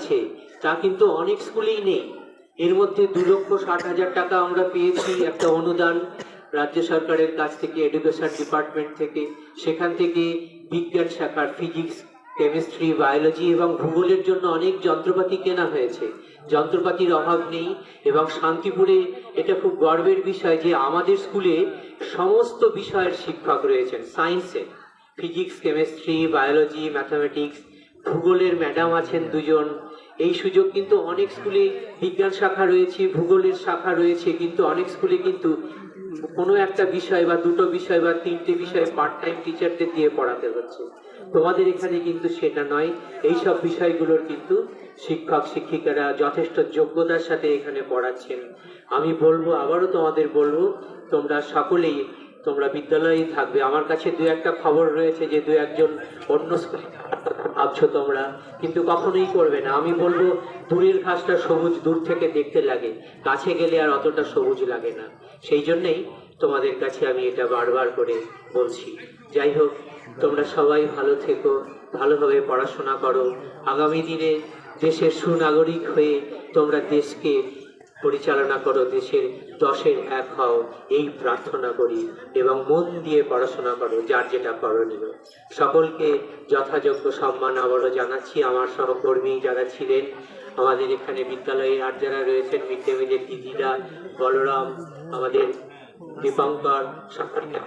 আছে তা কিন্তু অনেক স্কুলেই নেই। এর মধ্যে 2,60,000 টাকা আমরা পেয়েছি একটা অনুদান রাজ্য সরকারের কাছ থেকে, এডুকেশন ডিপার্টমেন্ট থেকে। সেখান থেকে বিজ্ঞান শাখার ফিজিক্স, কেমিস্ট্রি, বায়োলজি এবং ভূগোলের জন্য অনেক যন্ত্রপাতি কেনা হয়েছে। যন্ত্রপাতির অভাব নেই। এবং শান্তিপুরে এটা খুব গর্বের বিষয় যে আমাদের স্কুলে সমস্ত বিষয়ের শিক্ষক রয়েছেন। সায়েন্সে ফিজিক্স, কেমিস্ট্রি, বায়োলজি, ম্যাথামেটিক্স, ভূগোলের ম্যাডাম আছেন 2জন। এই সুযোগ কিন্তু অনেক স্কুলে বিজ্ঞান শাখা রয়েছে, ভূগোলের শাখা রয়েছে, কিন্তু অনেক স্কুলে কিন্তু কোনো একটা বিষয় বা দুটো বিষয় বা 3টে বিষয় পার্ট টাইম টিচারদের দিয়ে পড়াতে হচ্ছে। তোমাদের এখানে কিন্তু সেটা নয়। এইসব বিষয়গুলোর কিন্তু শিক্ষক শিক্ষিকারা যথেষ্ট যোগ্যতার সাথে এখানে পড়াচ্ছেন। আমি বলবো, আবারও তোমাদের বলবো, তোমরা সকলেই তোমরা বিদ্যালয়েই থাকবে। আমার কাছে 2-1টা খবর রয়েছে যে 2-1জন অন্য স্কুলে ভাবছো তোমরা, কিন্তু কখনোই করবে না। আমি বলবো, দূরের ঘাসটা সবুজ দূর থেকে দেখতে লাগে, কাছে গেলে আর অতটা সবুজ লাগে না। সেই জন্যেই তোমাদের কাছে আমি এটা বারবার করে বলছি। যাই হোক, তোমরা সবাই ভালো থেকো, ভালোভাবে পড়াশোনা করো। আগামী দিনে দেশের সুনাগরিক হয়ে তোমরা দেশকে পরিচালনা করো, দেশের 10-এর 1 হও, এই প্রার্থনা করি। এবং মন দিয়ে পড়াশোনা করো, যার যেটা করণীয়। সকলকে যথাযোগ্য সম্মান আবারও জানাচ্ছি। আমার সহকর্মী যারা ছিলেন আমাদের এখানে বিদ্যালয়ে, আর যারা রয়েছেন মিড ডে মিলের দিদিরা, বলরাম, আমাদের দীপঙ্কর, সকলকে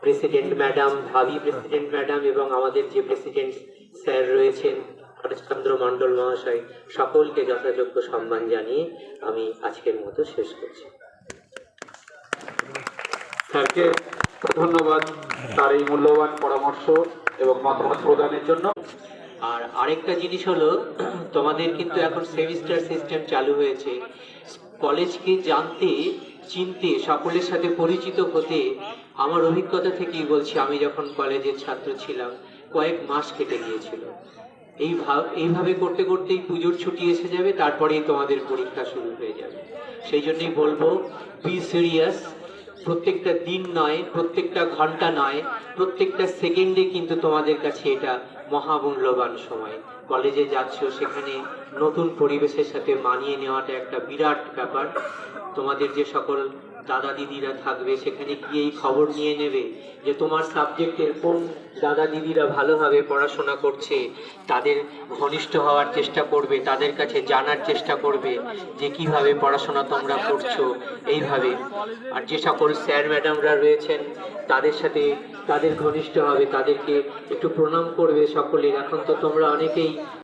প্রেসিডেন্ট ম্যাডাম, ভাবি প্রেসিডেন্ট ম্যাডাম, এবং আমাদের যে প্রেসিডেন্ট স্যার রয়েছেন হরেশচন্দ্র মণ্ডল মহাশয়, সকলকে যথাযোগ্য সম্মান জানিয়ে আমি আজকের মতো শেষ করছি। স্যারকে ধন্যবাদ তার এই মূল্যবান পরামর্শ এবং মতামত প্রদানের জন্য। আর আরেকটা জিনিস হলো, তোমাদের কিন্তু এখন সেমিস্টার সিস্টেম চালু হয়েছে। কলেজকে জানতে, চিনতে, সকলের সাথে পরিচিত হতে আমার অভিজ্ঞতা থেকেই বলছি, আমি যখন কলেজের ছাত্র ছিলাম কয়েক মাস কেটে গিয়েছিল। এইভাবে করতে করতেই পুজোর ছুটি এসে যাবে, তারপরেই তোমাদের পরীক্ষা শুরু হয়ে যাবে। সেই জন্যই বলবো, বি সিরিয়াস। প্রত্যেকটা দিন নয়, প্রত্যেকটা ঘন্টা নয়, প্রত্যেকটা সেকেন্ডে কিন্তু তোমাদের কাছে এটা মহামূল্যবান সময়। কলেজে যাচ্ছ, সেখানে নতুন পরিবেশের সাথে মানিয়ে নেওয়াটা একটা বিরাট ব্যাপার। তোমাদের যে সকল দাদা দিদিরা থাকবে, সেখানে গিয়েই খবর নিয়ে নেবে যে তোমার সাবজেক্টের কোন দাদা দিদিরা ভালোভাবে পড়াশোনা করছে। তাদের ঘনিষ্ঠ হওয়ার চেষ্টা করবে, তাদের কাছে জানার চেষ্টা করবে যে কিভাবে পড়াশোনা তোমরা করছো, এইভাবে। আর যে সকল স্যার ম্যাডামরা রয়েছেন তাদের সাথে তাদের ঘনিষ্ঠ হবে, তাদেরকে একটু প্রণাম করবে সকলের। এখন তো তোমরা অনেকেই